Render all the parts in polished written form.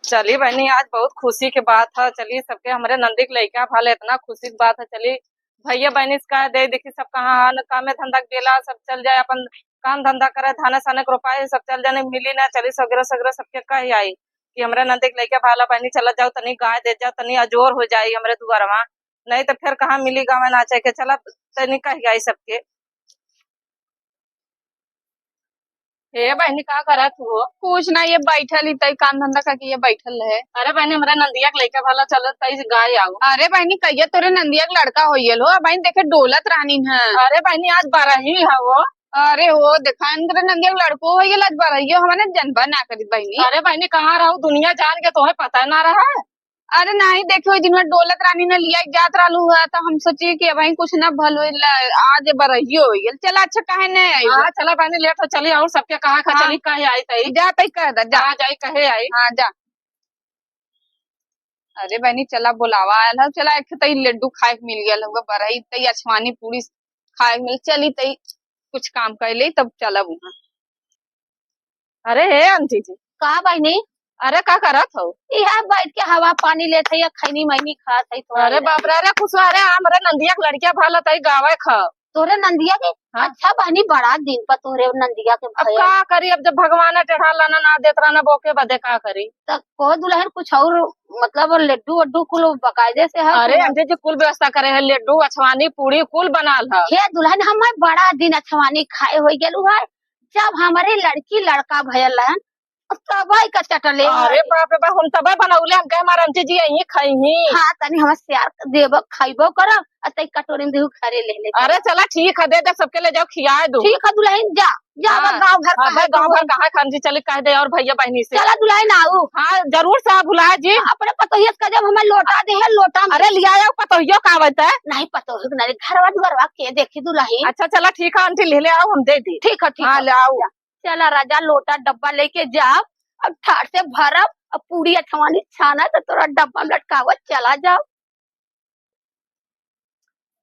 चली बहनी आज बहुत खुशी की बात है। चली सबके हमारे नंदी के लड़का भाले इतना खुशी की बात है। चली भैया बहनी इसका दे देखी सब कहाँ काम में धंधा गेला सब चल जाए अपन काम धंधा करे धाने साने के रोपाए सब चल जाने मिली ना चली सगरा सगरा सबके कही आई कि हमारे नंदी के लड़का भाला बहनी चला जाओ तनी गाय दे जाओ तनी अजोर हो जाये हमारे दुआरवा नहीं तो फिर कहाँ मिली गाँव में नाचे के चला तनी कही आई सबके। हे बहनी का करत हो? कुछ ना, ये बैठल ही तई काम धंधा करके ये बैठल है। अरे बहनी हमारा नंदिया के लड़का भाला चलत तई गाय आओ। अरे बहनी कहिए तोरे नंदिया के लड़का होइल हो बहनी, देखे डोलत रानी है। अरे बहनी आज 12 ही है वो। अरे हो देखा तेरे नंदिया के लड़को होइल आज बरइयो हमने जनबा ना करी बहनी। अरे बहनी कहाँ रहू दुनिया जान के तुम्हें पता ना रहा। अरे नहीं देखो दिन में डोलत रानी ने लिया जात रहलू है तो हम सोचे कि भाई कुछ ना भल होइल आज बरइयो होइल। चला अच्छा काहे नहीं आई? हाँ चला बहनी लेट हो चली और सबके कहाँ खा चली कहे आई तई जा तई कह दा जा जाई कहे आई। हाँ जा। अरे बहनी चला बुलावा आयल है, चला एक तई लड्डू खाए के मिल गया होगा बरई तई अछवानी पूरी खाए के मिल चली तई कुछ काम कर ले तब चलब वहाँ। अरे हे आंटी जी कहा बहनी? अरे का करत हो? यहाँ बैठ के हवा पानी लेते या खैनी मैनी खात है थोड़ा। अरे बाप रे अरे कुछ अरे हमारे नंदिया के लड़किया भाला तई गावे खा तोरे नंदिया के हाँ? अच्छा बहनी बड़ा दिन पर तोरे नंदिया के अब भैया का करी अब जब भगवान चढ़ा लाना ना देत रहना बोके बदे का करी। तक को दुल्हन कुछ और मतलब लड्डू वड्डू कुल बकायदे से है। अरे आंटी जी कुल व्यवस्था करे है लड्डू अछवानी पूरी कुल बनाल है। हे दुल्हन हम बड़ा दिन अछवानी खाए हो गेलू है जब हमारे लड़की लड़का भयल है तबाई का चटले। अरे बाप रे बाप हम तबे बनौले हम कहे हमारे आंटी जी यही खाई ही। हाँ तनी हम श्यार देव खाइबो करब अतई कटोरी में देहु खरे ले अरे चला ठीक है दे दे सबके ले जाओ खियाए दो। ठीक है दुल्हन जा जा हाँ, गाँव भर हाँ, गाँव भर कहाँ खान जी चले कह दे और भैया बहनी से चला दुल्हन आओ। हाँ जरूर साहब बुलाए जी। अपने पतोहिया का जब हमें लोटा दे है लोटा में अरे लिया आओ पतोहियो का आवत है। नहीं पतोहिया नहीं घरवा दुआरवा के देखी दुल्हन। अच्छा चला ठीक है आंटी ले आओ हम दे दी। ठीक है ठीक हाँ है ले आओ। चला राजा लोटा डब्बा लेके जाओ अब ठाट से भरब अब पूरी अठवानी छाना तो तोरा डब्बा लटकावत चला जाओ।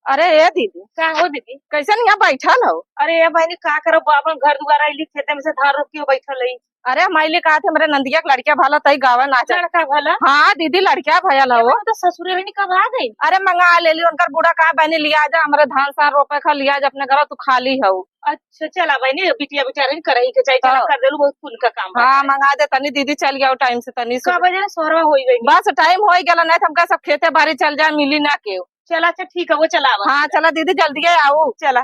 अरे ये दीदी क्या हो दीदी? कैसे यहाँ बैठल हो? अरे ये बहनी का करो अपन घर दुआर आईली खेते में से धान रोप के बैठल रही। अरे हमारे कहा थे मेरे नंदिया के लड़किया भाला तई गावा नाचा। लड़का भला हाँ दीदी लड़किया भयल हो। तो ससुरे में कब आ गई? अरे मंगा ले ली उनका बूढ़ा कहा बहनी लिया जा हमारे धान सान रोपे खा लिया जा अपने घर तू खाली हो। अच्छा चला बहनी बिटिया बेचारे कराई के चाहिए चला कर देलू बहुत पुण्य का काम। हाँ मंगा दे तनी दीदी चल गया टाइम से तनी का बजे सोहरवा हो गई। बस टाइम हो गया नहीं हमका सब खेते बारी चल जाए मिली ना के। चला अच्छा ठीक है वो चलावा। हाँ चला दीदी जल्दी आओ चला।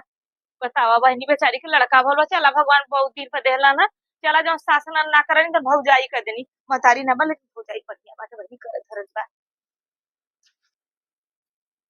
बतावा बहनी बेचारी के लड़का भलो चला भगवान बहुत दिन पर देहला ना चला जो शासन ना करे तो भौजाई कर देनी मतारी ना लेकिन भौजाई पतिया बात बहनी करे धरत बा।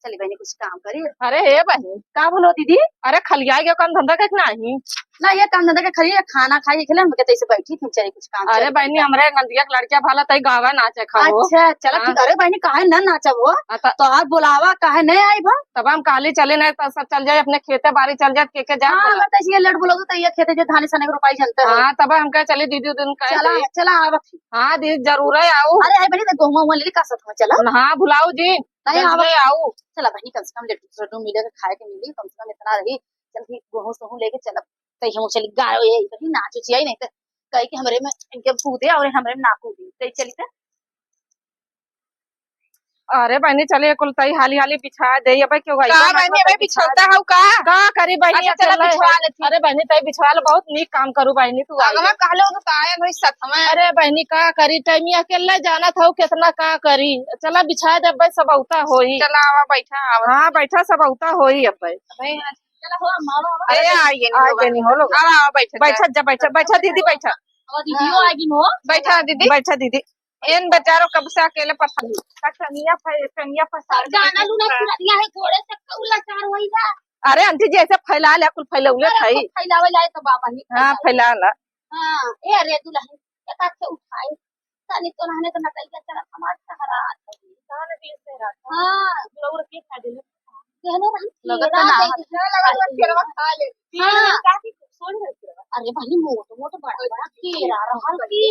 चली बहनी कुछ काम करी। अरे हे बहनी का बोलो दीदी? अरे खलिया गया काम धंधा का नहीं ना ये काम धंधा के खरी खाना खाई खेले हम कहते ऐसे बैठी थी चाहिए कुछ काम। अरे बहनी हमारे नंदिया के लड़किया भाला तई गावा नाचे खाओ। अच्छा चला ठीक। अरे बहनी काहे ना नाचब हो तो आज बुलावा काहे नहीं आई भा तब हम काली चले नहीं तो सब चल जाए अपने खेते बारी चल जाए के जा। हाँ बता ये लड़ बोलोगे तो ये खेते जो धाने सने के रुपाई जनता है। हाँ तब हम कहे चले दीदी दिन चला चला आवत। हाँ दीदी जरूर है आओ। अरे आई बहनी तो गेहूं ले का साथ में चला। हाँ बुलाओ जी नहीं आओ। चला बहनी कम से कम लड्डू मिले खाए के मिली कम से कम इतना रही चल गेहूं सहूं लेके चल कहीं हम चली गाय यही नाच उचिया नहीं तो कहीं के हमरे में इनके कूदे और हमरे में ना कूदे कहीं चली तो। अरे बहनी चले कुल तई हाली हाली बिछा दे अब क्यों गई बहनी बिछौता हो का करी बहनी अच्छा, चला बिछवा लेती। अरे बहनी तई बिछवा बहुत नीक काम करू बहनी तू आई। अगवा कहले तो काहे भाई सत में। अरे बहनी का करी टाइम अकेले जाना था कितना का करी चला बिछा दे भाई सब औता होई। चला आवा बैठा आवा। हाँ बैठा सब औता होई अब भाई। चला हो मामा अरे आइए नहीं हो लोग आवा बैठा बैठा जा बैठा बैठा दीदी बैठा और दीदियो आएगी नो बैठा दीदी। बैठा दीदी इन बेचारों कब से अकेले पता कनिया फसार जाना लू ना पुरनिया है घोड़े से कौला चार होई जा। अरे आंटी जी ऐसे फैला ले कुल फैलौले थई। फैलावे जाए तो बाबा ही। हाँ फैला ला। हां ए अरे दुल्हन एक हाथ से उठाई तनी तो नहने तो नटाई के चला समाज सहारा धान बीस से रात हां लोग के खा देले कहने रही लगत ना लगा केरवा खा ले। हां काफी सोन है तेरा। अरे भाई मोटो मोटो बड़ा बड़ा केरा रहल की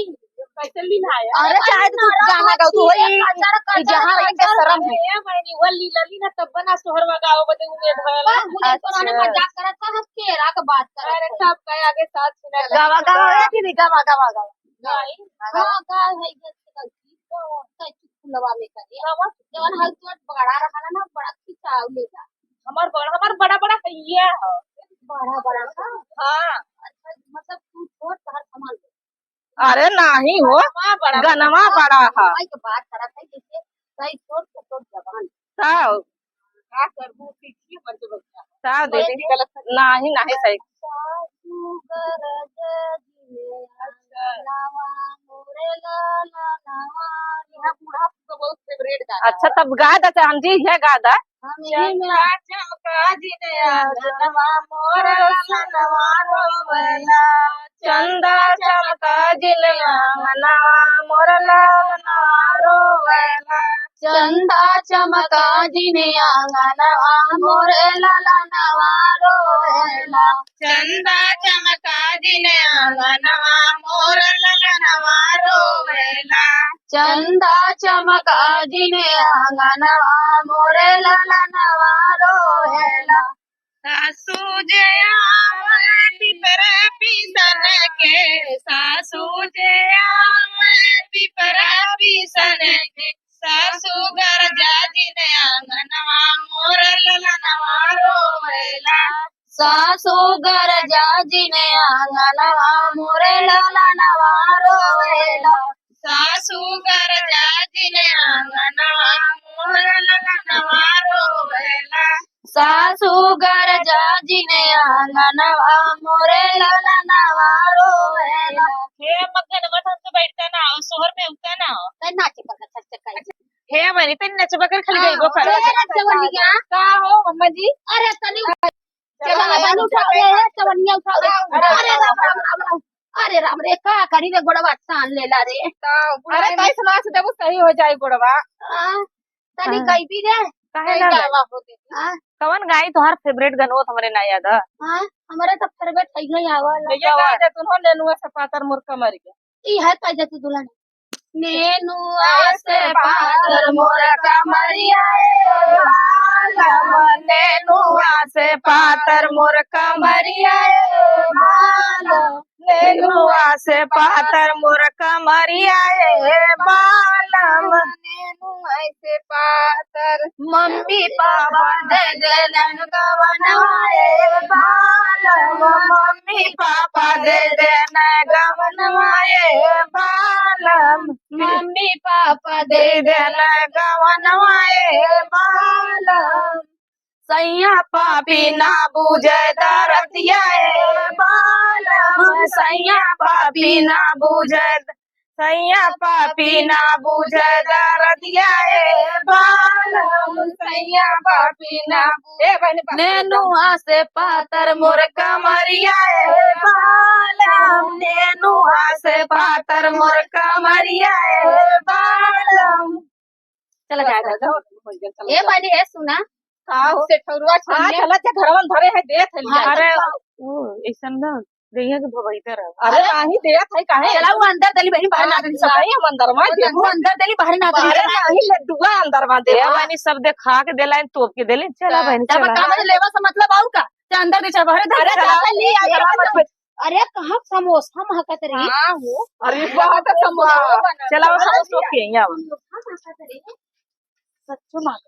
कैसे ली ना आया? अरे चाहे तो गाना गाओ तो वही जहां एक शर्म है। ए बहनी वली लली ना तब बना सोहरवा गाओ बते उम्मीद भला। मुझे तो ना मजाक करत था हम केरा का बात कर अरे सब कहे आगे 7 मिनट गावा गावा है कि नहीं गावा गावा गावा नहीं हां गा है फुलवा में करे जवन हल तो बड़ा रखा ना बड़ा खिंचाव लेगा हमार बड़ा बड़ा कहिया है। बड़ा बड़ा का हाँ अच्छा मतलब तू छोड़ तहर संभाल ले अरे नहीं हो, बड़ा गनमा बड़ा है। भाई के बात करत है जैसे सही छोड़ के तोड़ जवान साव का करबू सीखी मर के बच्चा। साव दीदी नहीं नहीं सही। सासू गरज दिए नवा मोरे लाला नवा यह बूढ़ा का बहुत फेवरेट गाना। अच्छा तब गा दा हम जी है गा दा। चंदा चमका जिनया जनवा मोर ललनवा रोवेला। चंदा चमका जिलवा मनवा मोर ललना रोवेला। चंदा चमका जिने आंगनवा मोरे लाला नवा रोवेला चंदा चमका जिनया जनवा मोर ललनवा रोवेला। चंदा चमका जिने आंगनवा मोरे लाला नवा रोवेला सासू जे आवे पिपरा पीसन के सासू जे आवे पिपरा पीसन के सासू घर जा जिने आंगनवा मोर ललनवा रोवेला। सासू घर जा जिने आंगनवा मोरे लाला नवा रोवेला सासू घर जा जिने आंगनवा मोर ललनवा रोवेला। सासू घर जा जिने आंगनवा मोरे लाला नवा रोवेला हे मगन मठन से बैठता ना और शहर में उठता ना काय नाचे बघा चकचक हे बनी तनी नच बकर खाली गई गो कर चवनिया का हो मम्मा जी। अरे तनी चला बानू उठा ले चवनिया उठा ले अरे राम राम राम राम अरे राम रे का करी रे गोड़वा तान लेला रे अरे कैसे ना से देबो सही हो जाए गोड़वा। तनी कई भी रे काहे ना जावा होते हां कवन गाई तोहर फेवरेट गनवत हमरे ना याद है। हां हमारे तो फेवरेट થઈ ગઈ आवाला ये गा दे तू नेनुआ से पातर मुर्का मर गया। ई है पैसे तू दुल्हन नेनुआ से पातर मोर कमरिया बालम नेनुआ से पातर मोर कमरिया बालम नेनुआ से पातर मोर कमरिया बालम नेनुआ से पातर मम्मी पापा दे देलन गवनवाए बालम मम्मी पापा दे देना गवनवाए बालम मम्मी पापा दे देना गवनवाए बालम सैया पापी ना बूझे दरतिया बालम सैया पापी ना बूझे सैया पापी ना बूझे दरतिया बालम सैया पापी ना नेनुआ से पातर मोर कमरिया बालम नेनुआ से पातर मोर कमरिया बालम। चल जा ए बानी है सुना से ठौरुआ चला के घरवन धरे है देत है। अरे ओ ऐसन ना दैया के भवैते रह। अरे नाही देत है काहे चला वो अंदर दली बहनी बाहर ना दली सब नहीं हम अंदर में दे वो अंदर दली बाहर ना दली अरे नहीं लड्डुआ अंदर में दे बहनी सब दे खा के देला तोप के देले। चला बहनी तब चला काम लेवा से मतलब आऊ का ते अंदर दे बाहर अरे चला ले आ अरे कहां समोसा महकत रही हां हो अरे बहुत समोसा चला वो समोसा के यहाँ महकत रही सच्चो महक